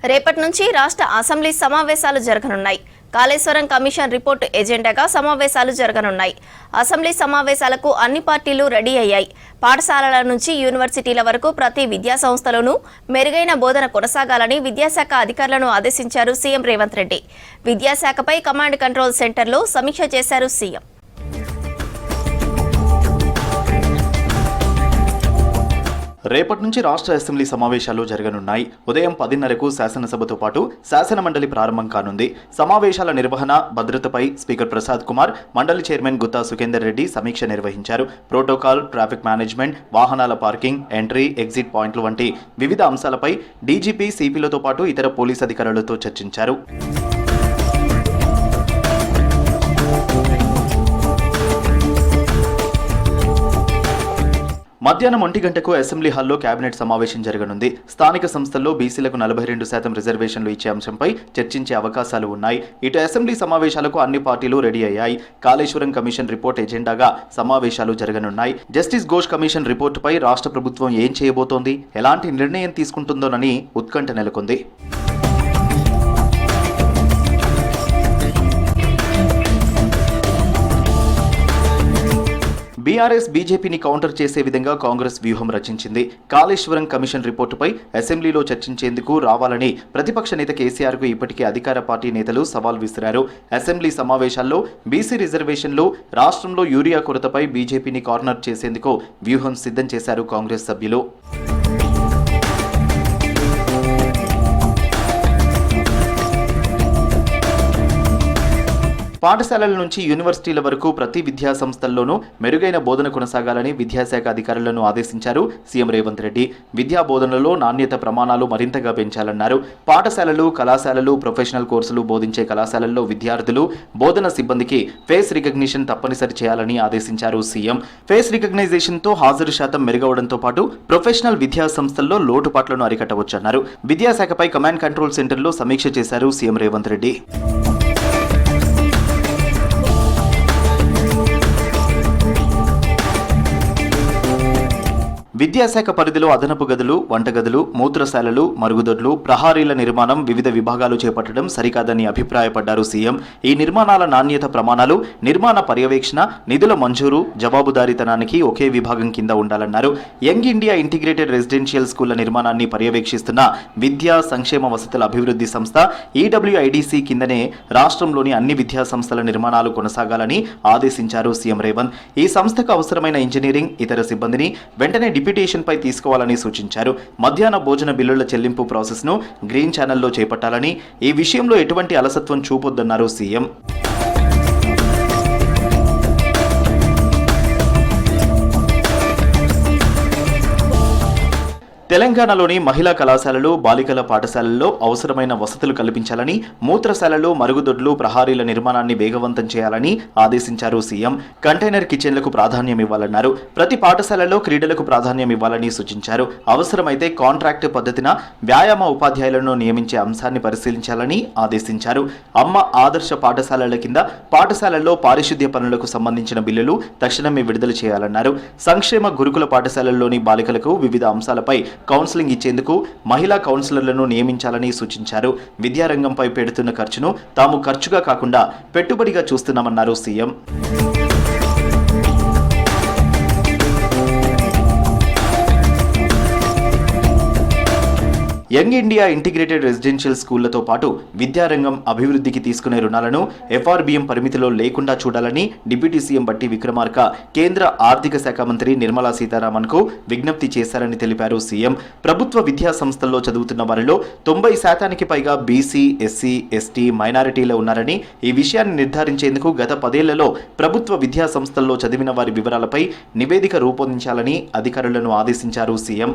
రేపటి నుంచి రాష్ట్ర అసెంబ్లీ సమావేశాలు జరగనున్నాయి. కాళేశ్వరం కమిషన్ రిపోర్టు ఎజెండాగా సమావేశాలు జరగనున్నాయి. అసెంబ్లీ సమావేశాలకు అన్ని పార్టీలు రెడీ అయ్యాయి. పాఠశాలల నుంచి యూనివర్సిటీల వరకు ప్రతి విద్యా సంస్థలోనూ మెరుగైన బోధన కొనసాగాలని విద్యాశాఖ అధికారులను ఆదేశించారు సీఎం రేవంత్ రెడ్డి. విద్యాశాఖపై కమాండ్ కంట్రోల్ సెంటర్లో సమీక్ష చేశారు సీఎం. రేపటి నుంచి రాష్ట్ర అసెంబ్లీ సమావేశాలు జరగనున్నాయి. ఉదయం 10:30కు శాసనసభతో పాటు శాసనమండలి ప్రారంభం కానుంది. సమావేశాల నిర్వహణ, భద్రతపై స్పీకర్ ప్రసాద్ కుమార్, మండలి చైర్మన్ గుత్తా సుఖేందర్ రెడ్డి సమీక్ష నిర్వహించారు. ప్రోటోకాల్, ట్రాఫిక్ మేనేజ్మెంట్, వాహనాల పార్కింగ్, ఎంట్రీ, ఎగ్జిట్ పాయింట్లు వంటి వివిధ అంశాలపై డీజీపీ, సిపిలతో పాటు ఇతర పోలీస్ అధికారులతో చర్చించారు. మధ్యాహ్నం 1 గంటకు అసెంబ్లీ హాల్లో కేబినెట్ సమావేశం జరగనుంది. స్థానిక సంస్థల్లో బీసీలకు 42% రిజర్వేషన్లు ఇచ్చే అంశంపై చర్చించే అవకాశాలు ఉన్నాయి. ఇటు అసెంబ్లీ సమావేశాలకు అన్ని పార్టీలు రెడీ అయ్యాయి. కాళేశ్వరం కమిషన్ రిపోర్ట్ ఎజెండాగా సమావేశాలు జరగనున్నాయి. జస్టిస్ ఘోష్ కమిషన్ రిపోర్టుపై రాష్ట్ర ప్రభుత్వం ఏం చేయబోతోంది, ఎలాంటి నిర్ణయం తీసుకుంటుందోనని ఉత్కంఠ నెలకొంది. బీఆర్ఎస్ బీజేపీని కౌంటర్ చేసే విధంగా కాంగ్రెస్ వ్యూహం రచించింది. కాళేశ్వరం కమిషన్ రిపోర్టుపై అసెంబ్లీలో చర్చించేందుకు రావాలని ప్రతిపక్ష నేత కేసీఆర్కు ఇప్పటికే అధికార పార్టీ నేతలు సవాల్ విసిరారు. అసెంబ్లీ సమావేశాల్లో బీసీ రిజర్వేషన్లు, రాష్ట్రంలో యూరియా కొరతపై బీజేపీని కార్నర్ చేసేందుకు వ్యూహం సిద్ధం చేశారు కాంగ్రెస్ సభ్యులు. పాఠశాలల నుంచి యూనివర్సిటీల వరకు ప్రతి విద్యా సంస్థల్లోనూ మెరుగైన బోధన కొనసాగాలని విద్యాశాఖ అధికారులను ఆదేశించారు సీఎం రేవంత్ రెడ్డి. విద్యా బోధనలో నాణ్యత ప్రమాణాలు మరింతగా పెంచాలన్నారు. పాఠశాలలు, కళాశాలలు, ప్రొఫెషనల్ కోర్సులు బోధించే కళాశాలల్లో విద్యార్థులు, బోధన సిబ్బందికి ఫేస్ రికగ్నిషన్ తప్పనిసరి చేయాలని ఆదేశించారు సీఎం. ఫేస్ రికగ్నైజేషన్తో హాజరు శాతం మెరుగవడంతో పాటు ప్రొఫెషనల్ విద్యా సంస్థల్లో లోటుపాట్లను అరికట్టవచ్చన్నారు. విద్యాశాఖపై కమాండ్ కంట్రోల్ సెంటర్లో సమీక్ష చేశారు సీఎం రేవంత్ రెడ్డి. విద్యాశాఖ పరిధిలో అదనపు గదులు, వంటగదులు, మూత్రశాలలు, మరుగుదొడ్లు, ప్రహారీల నిర్మాణం వివిధ విభాగాలు చేపట్టడం సరికాదని అభిప్రాయపడ్డారు సీఎం. ఈ నిర్మాణాల నాణ్యత ప్రమాణాలు, నిర్మాణ పర్యవేక్షణ, నిధుల మంజూరు, జవాబుదారీతనానికి ఒకే విభాగం కింద ఉండాలన్నారు. యంగ్ ఇండియా ఇంటిగ్రేటెడ్ రెసిడెన్షియల్ స్కూళ్ల నిర్మాణాన్ని పర్యవేక్షిస్తున్న విద్యా సంక్షేమ వసతుల అభివృద్ధి సంస్థ ఈడబ్ల్యూఐడిసి కిందనే రాష్ట్రంలోని అన్ని విద్యా సంస్థల నిర్మాణాలు కొనసాగాలని ఆదేశించారు సీఎం రేవంత్. ఈ సంస్థకు అవసరమైన ఇంజనీరింగ్, ఇతర సిబ్బందిని వెంటనే డిప్యూటేషన్పై తీసుకోవాలని సూచించారు. మధ్యాహ్న భోజన బిల్లుల చెల్లింపు ప్రాసెస్ను గ్రీన్ ఛానల్లో చేపట్టాలని, ఈ విషయంలో ఎటువంటి అలసత్వం చూపొద్దన్నారు సీఎం. తెలంగాణలోని మహిళా కళాశాలలు, బాలికల పాఠశాలల్లో అవసరమైన వసతులు కల్పించాలని, మూత్రశాలలు, మరుగుదొడ్లు, ప్రహారీల నిర్మాణాన్ని వేగవంతం చేయాలని ఆదేశించారు సీఎం. కంటైనర్ కిచెన్లకు ప్రాధాన్యం ఇవ్వాలన్నారు. ప్రతి పాఠశాలలో క్రీడలకు ప్రాధాన్యం ఇవ్వాలని సూచించారు. అవసరమైతే కాంట్రాక్ట్ పద్ధతిన వ్యాయామ ఉపాధ్యాయులను నియమించే అంశాన్ని పరిశీలించాలని ఆదేశించారు. అమ్మ ఆదర్శ పాఠశాలల కింద పాఠశాలల్లో పారిశుద్ధ్య పనులకు సంబంధించిన బిల్లులు తక్షణమే విడుదల చేయాలన్నారు. సంక్షేమ గురుకుల పాఠశాలల్లోని బాలికలకు వివిధ అంశాలపై కౌన్సిలింగ్ ఇచ్చేందుకు మహిళా కౌన్సిలర్లను నియమించాలని సూచించారు. విద్యారంగంపై పెడుతున్న ఖర్చును తాము ఖర్చుగా కాకుండా పెట్టుబడిగా చూస్తున్నామన్నారు CM. Young India integrated residential స్కూళ్లతో పాటు విద్యారంగం అభివృద్ధికి తీసుకునే రుణాలను ఎఫ్ఆర్బిఎం పరిమితిలో లేకుండా చూడాలని డిప్యూటీ సీఎం బట్టి విక్రమార్క కేంద్ర ఆర్థిక శాఖ మంత్రి నిర్మలా సీతారామన్కు విజ్ఞప్తి చేశారని తెలిపారు సీఎం. ప్రభుత్వ విద్యా సంస్థల్లో చదువుతున్న వారిలో 90% పైగా బీసీ, ఎస్సీ, ఎస్టీ, మైనారిటీలో ఉన్నారని, ఈ విషయాన్ని నిర్ధారించేందుకు గత 10 ఏళ్లలో ప్రభుత్వ విద్యా సంస్థల్లో చదివిన వారి వివరాలపై నివేదిక రూపొందించాలని అధికారులను ఆదేశించారు సీఎం.